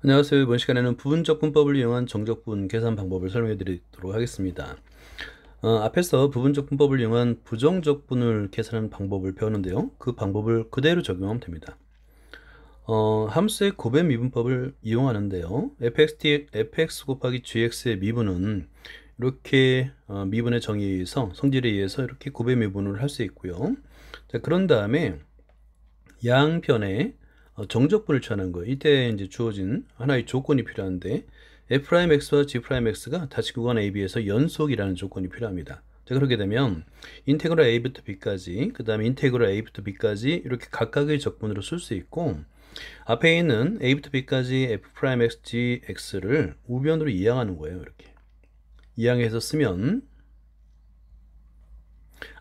안녕하세요. 이번 시간에는 부분적분법을 이용한 정적분 계산 방법을 설명해 드리도록 하겠습니다. 앞에서 부분적분법을 이용한 부정적분을 계산하는 방법을 배웠는데요. 그 방법을 그대로 적용하면 됩니다. 함수의 곱의 미분법을 이용하는데요. fx 곱하기 gx의 미분은 이렇게 미분의 정의에 의해서 성질에 의해서 이렇게 곱의 미분을 할 수 있고요. 자, 그런 다음에 양변에 정적분을 취하는 거예요. 이때 이제 주어진 하나의 조건이 필요한데 f'x와 g'x가 다시구간 AB에서 연속이라는 조건이 필요합니다. 자, 그렇게 되면 인테그랄 A부터 B까지, 그 다음에 인테그랄 A부터 B까지 이렇게 각각의 적분으로 쓸 수 있고, 앞에 있는 A부터 B까지 f'x, gx를 우변으로 이항하는 거예요. 이렇게 이항해서 쓰면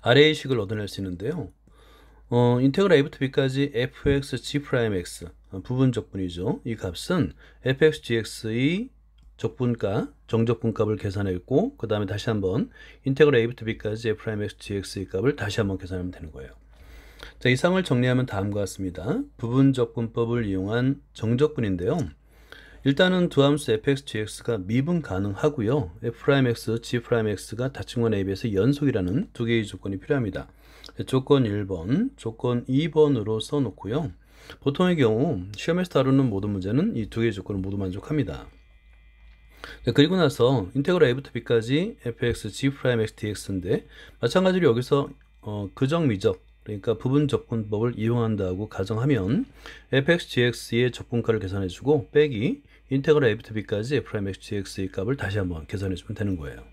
아래의 식을 얻어낼 수 있는데요. 인테그랄 A부터 B까지 fx, g'x 부분 적분이죠. 이 값은 fx, gx의 적분가, 정적분값을 계산했고, 그 다음에 다시 한번 인테그랄 A부터 B까지 f'x, gx의 값을 다시 한번 계산하면 되는 거예요. 자, 이상을 정리하면 다음과 같습니다. 부분적분법을 이용한 정적분인데요. 일단은 두 함수 fx, gx가 미분 가능하고요. f'x, g'x가 다층원 AB에서 연속이라는 두 개의 조건이 필요합니다. 조건 1번, 조건 2번으로 써놓고요. 보통의 경우 시험에서 다루는 모든 문제는 이 두 개의 조건을 모두 만족합니다. 그리고 나서 인테그랄 A부터 B까지 fx, g'x, dx인데 마찬가지로 여기서 그정미적, 그러니까 부분적분법을 이용한다고 가정하면 fx, gx의 적분가를 계산해주고 빼기 인테그랄 A부터 B까지 f'x, gx의 값을 다시 한번 계산해주면 되는 거예요.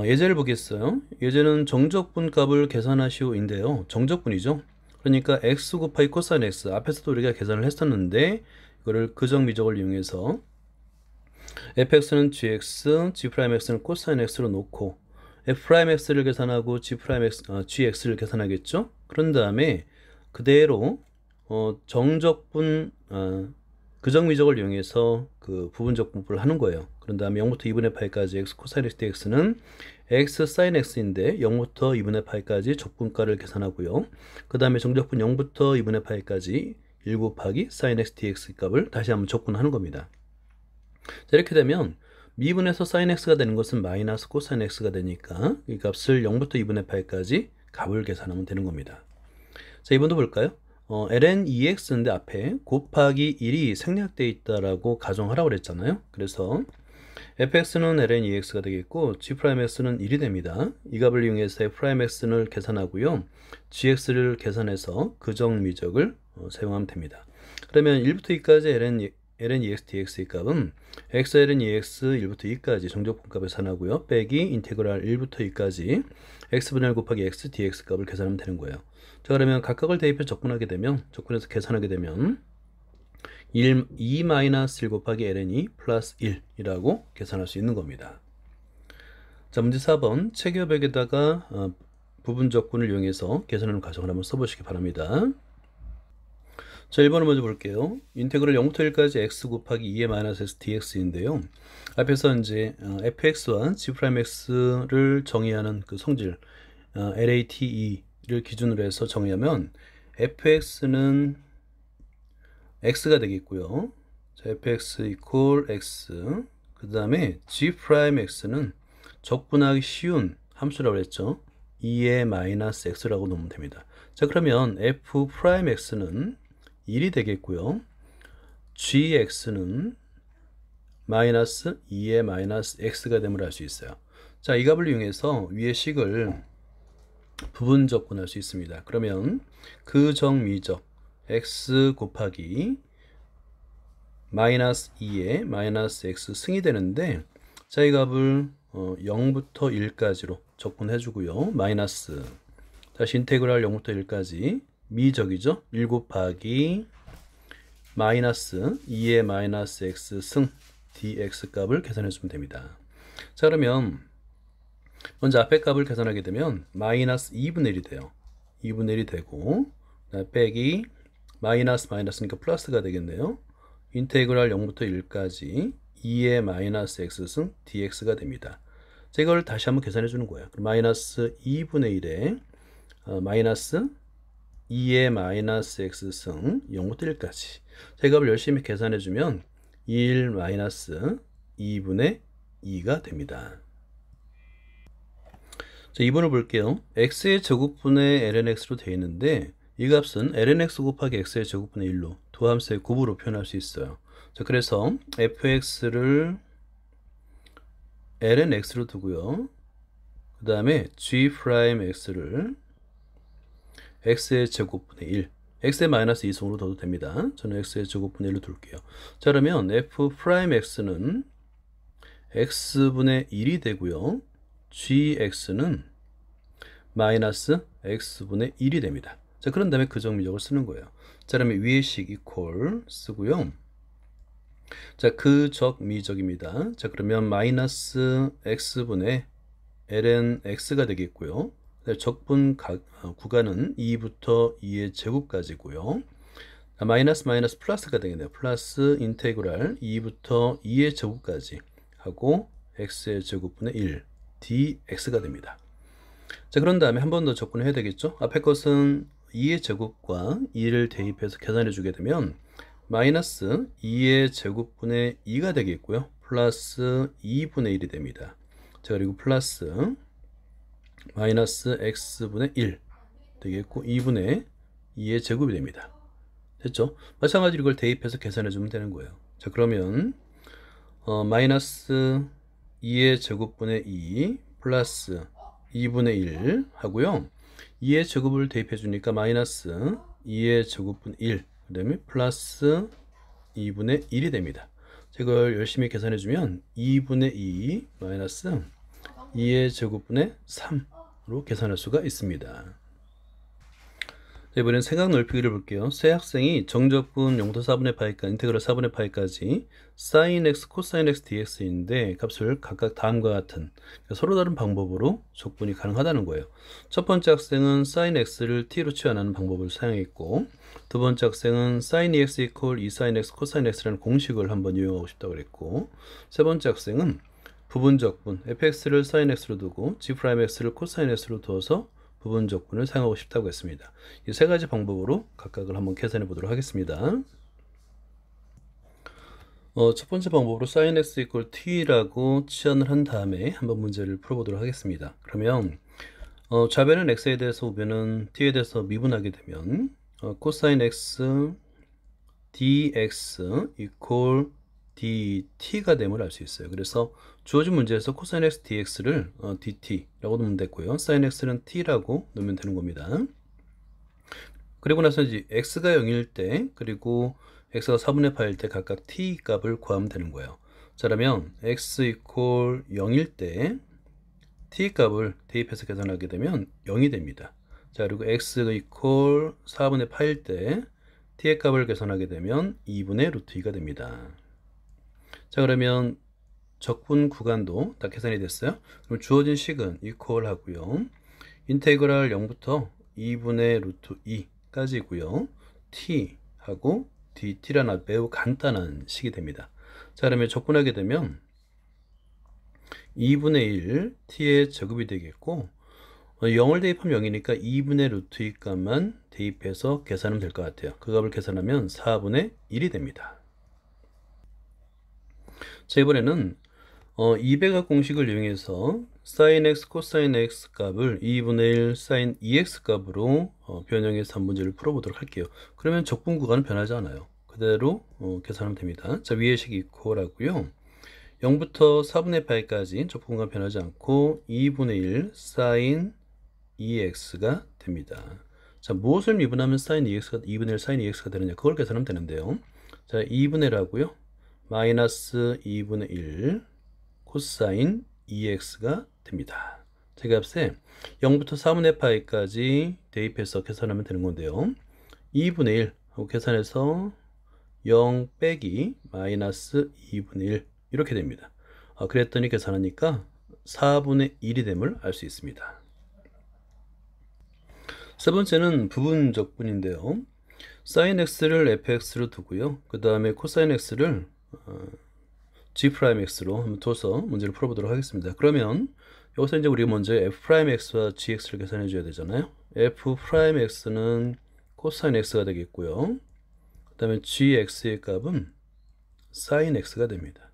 예제를 보겠어요. 예제는 정적분 값을 계산하시오인데요. 정적분이죠. 그러니까 x 곱하기 코사인 x, 앞에서도 우리가 계산을 했었는데 이거를 그정미적을 이용해서 fx는 gx, g'x는 코사인 x로 놓고 f'x를 계산하고 gx를 계산하겠죠. 그런 다음에 그대로 정적분 그정미적을 이용해서 그 부분적분법을 하는 거예요. 그런 다음에 0부터 2분의 파이까지 x 코사인 x dx는 x sin x인데 0부터 2분의 파이까지 적분가를 계산하고요. 그 다음에 정적분 0부터 2분의 파이까지 1 곱하기 sin x dx 값을 다시 한번 적분하는 겁니다. 자, 이렇게 되면 미분에서 sin x가 되는 것은 마이너스 코사인 x가 되니까 이 값을 0부터 2분의 파이까지 값을 계산하면 되는 겁니다. 자, 이번도 볼까요? ln ex인데 앞에 곱하기 1이 생략되어 있다라고 가정하라고 그랬잖아요. 그래서 fx는 ln ex가 되겠고 g'x는 1이 됩니다. 이 값을 이용해서 f'x를 계산하고요. gx를 계산해서 그정미적을 사용하면 됩니다. 그러면 1부터 2까지 ln ex dx의 값은 x ln ex 1부터 2까지 정적분값을 계산하고요. 빼기 인테그랄 1부터 2까지 x분의 1 곱하기 x dx 값을 계산하면 되는 거예요. 자, 그러면 각각을 대입해 적분하게 되면, 적분해서 계산하게 되면 2-1 곱하기 ln이 플러스 1이라고 계산할 수 있는 겁니다. 자, 문제 4번 체계협역에다가 부분적분을 이용해서 계산하는 과정을 한번 써보시기 바랍니다. 자, 1번을 먼저 볼게요. 인테그랄 0부터 1까지 x 곱하기 2의 마이너스 x dx인데요. 앞에서 이제 fx와 g'x를 정의하는 그 성질 LATE를 기준으로 해서 정의하면 fx는 x가 되겠고요. 자, fx 이퀄 x, 그 다음에 g'x는 적분하기 쉬운 함수라고 했죠. 2의 마이너스 x라고 놓으면 됩니다. 자, 그러면 f'x는 1이 되겠고요. gx는 마이너스 2의 마이너스 x가 됨을 알 수 있어요. 자, 이 값을 이용해서 위의 식을 부분적분할 수 있습니다. 그러면 그정미적 x 곱하기 마이너스 2의 마이너스 x 승이 되는데, 자, 이 값을 0부터 1까지로 적분해 주고요. 마이너스, 다시 인테그랄 0부터 1까지 미적이죠. 1 곱하기 마이너스 2의 마이너스 x 승 dx 값을 계산해 주면 됩니다. 자, 그러면 먼저 앞에 값을 계산하게 되면 마이너스 2분의 1이 돼요. 2분의 1이 되고 빼기 마이너스니까 플러스가 되겠네요. 인테그랄 0부터 1까지 2의 마이너스 x승 dx가 됩니다. 자, 이걸 다시 한번 계산해 주는 거예요. 그럼 마이너스 2분의 1에 마이너스 2의 마이너스 x승 0부터 1까지. 자, 이 값을 열심히 계산해주면 1 마이너스 2분의 2가 됩니다. 자, 2번을 볼게요. x의 제곱분의 lnx로 되어 있는데 이 값은 lnx 곱하기 x의 제곱분의 1로 두 함수의 곱으로 표현할 수 있어요. 자, 그래서 fx를 lnx로 두고요. 그 다음에 g'x를 x의 제곱분의 1, x의 마이너스 2승으로 둬도 됩니다. 저는 x의 제곱분의 1로 둘게요. 자, 그러면 f'x는 x분의 1이 되고요. gx는 마이너스 x분의 1이 됩니다. 자, 그런 다음에 그 정미적을 쓰는 거예요. 자, 그러면 위의 식 이퀄 쓰고요. 자, 그 적미적입니다. 자, 그러면 마이너스 x분의 ln x가 되겠고요. 적분 구간은 2부터 2의 제곱까지고요. 마이너스 마이너스 플러스가 되겠네요. 플러스 인테그랄 2부터 2의 제곱까지 하고 x의 제곱분의 1 dx가 됩니다. 자, 그런 다음에 한 번 더 적분을 해야 되겠죠. 앞에 것은 2의 제곱과 2를 대입해서 계산해 주게 되면 마이너스 2의 제곱분의 2가 되겠고요. 플러스 2분의 1이 됩니다. 자, 그리고 플러스 마이너스 x분의 1 되겠고 2분의 2의 제곱이 됩니다. 됐죠? 마찬가지로 이걸 대입해서 계산해 주면 되는 거예요. 자, 그러면 마이너스 2의 제곱분의 2 플러스 2분의 1 하고요. 2의 제곱을 대입해 주니까 마이너스 2의 제곱분의 1 그 다음에 플러스 2분의 1이 됩니다. 이걸 열심히 계산해 주면 2분의 2 마이너스 2의 제곱분의 3으로 계산할 수가 있습니다. 이번엔 생각 넓히기를 볼게요. 세 학생이 정적분 0부터 4분의 파이까지 인테그랄 4분의 파이까지 sin x, cosine x, dx인데 값을 각각 다음과 같은 서로 다른 방법으로 적분이 가능하다는 거예요. 첫 번째 학생은 sin x를 t로 치환하는 방법을 사용했고 두 번째 학생은 sin ex equal 2 sin x, cosine x라는 공식을 한번 이용하고 싶다고 그랬고 세 번째 학생은 부분적분 fx를 sin x로 두고 g'x를 cosine x로 두어서 부분적분을 사용하고 싶다고 했습니다. 이 세 가지 방법으로 각각을 한번 계산해 보도록 하겠습니다. 첫 번째 방법으로 sin x equal t라고 치환을 한 다음에 한번 문제를 풀어보도록 하겠습니다. 그러면 좌변은 x에 대해서 우변은 t에 대해서 미분하게 되면 cosine x dx equal dt가 됨을 알 수 있어요. 그래서 주어진 문제에서 cosine x dx를 dt라고 넣으면 됐고요. sin x는 t라고 넣으면 되는 겁니다. 그리고 나서 이제 x가 0일 때 그리고 x가 4분의 8일 때 각각 t 값을 구하면 되는 거예요. 자, 그러면 x equal 0일 때 t 값을 대입해서 계산하게 되면 0이 됩니다. 자, 그리고 x equal 4분의 8일 때 t의 값을 계산하게 되면 2분의 루트 2가 됩니다. 자, 그러면 적분 구간도 다 계산이 됐어요. 그럼 주어진 식은 이퀄 하고요. 인테그랄 0부터 2분의 루트 2까지고요. t 하고 dt라는 매우 간단한 식이 됩니다. 자, 그러면 적분하게 되면 2분의 1 t의 제곱이 되겠고 0을 대입하면 0이니까 2분의 루트 2 값만 대입해서 계산하면 될 것 같아요. 그 값을 계산하면 4분의 1이 됩니다. 자, 이번에는 2배각 공식을 이용해서 sin x, cosine x 값을 2분의 1 sin 2x 값으로 변형해서 한 문제를 풀어보도록 할게요. 그러면 적분 구간은 변하지 않아요. 그대로 계산하면 됩니다. 자, 위의 식이 이퀄하고요. 0부터 4분의 파이까지 적분 구간 변하지 않고 2분의 1 sin 2x가 됩니다. 자, 무엇을 미분하면 sin 2x가 2분의 1 sin 2x가 되느냐 그걸 계산하면 되는데요. 자, 2분의 1하고요. 마이너스 2분의 1 코사인 2x가 됩니다. 제 값에 0부터 4분의 파이까지 대입해서 계산하면 되는 건데요. 2분의 1 하고 계산해서 0 빼기 마이너스 2분의 1 이렇게 됩니다. 그랬더니 계산하니까 4분의 1이 됨을 알 수 있습니다. 세 번째는 부분적분인데요. sin x를 fx로 두고요. 그 다음에 cosine x를 g'x로 한번 둬서 문제를 풀어보도록 하겠습니다. 그러면 여기서 이제 우리가 먼저 f'x와 gx를 계산해 줘야 되잖아요. f'x는 코사인 x가 되겠고요. 그 다음에 gx의 값은 사인 x가 됩니다.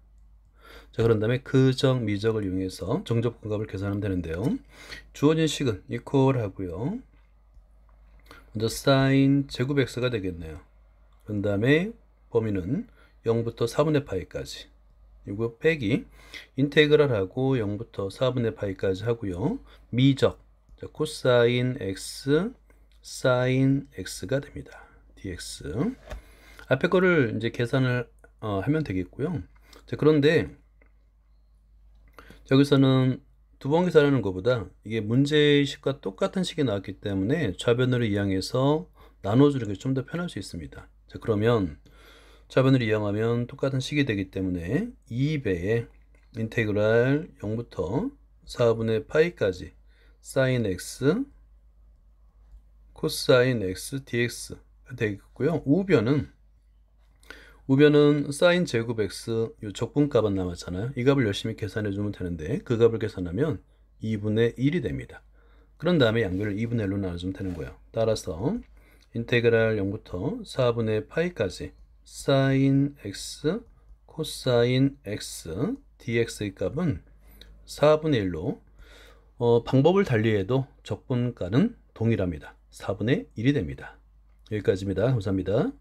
자, 그런 다음에 그적, 미적을 이용해서 정접근값을 계산하면 되는데요. 주어진 식은 이퀄 하고요. 먼저 사인 제곱 x가 되겠네요. 그 다음에 범위는 0부터 4분의 파이까지. 이거 빼기 인테그랄하고 0부터 4분의 파이까지 하고요. 미적, 자, 코사인 x, 사인 x가 됩니다. dx. 앞에 거를 이제 계산을 하면 되겠고요. 자, 그런데 여기서는 두 번 계산하는 것보다 이게 문제식과 똑같은 식이 나왔기 때문에 좌변으로 이항해서 나눠주는 게 좀 더 편할 수 있습니다. 자, 그러면 좌변으로 이항하면 똑같은 식이 되기 때문에 2배의 인테그랄 0부터 4분의 파이까지 사인 x, 코사인 x dx가 되겠고요. 우변은 사인 제곱 x, 요 적분값은 남았잖아요. 이 값을 열심히 계산해 주면 되는데 그 값을 계산하면 2분의 1이 됩니다. 그런 다음에 양변을 2분의 1로 나눠주면 되는 거예요. 따라서 인테그랄 0부터 4분의 파이까지 사인 x, 코사인 x, dx의 값은 4분의 1로 방법을 달리해도 적분가는 동일합니다. 4분의 1이 됩니다. 여기까지입니다. 감사합니다.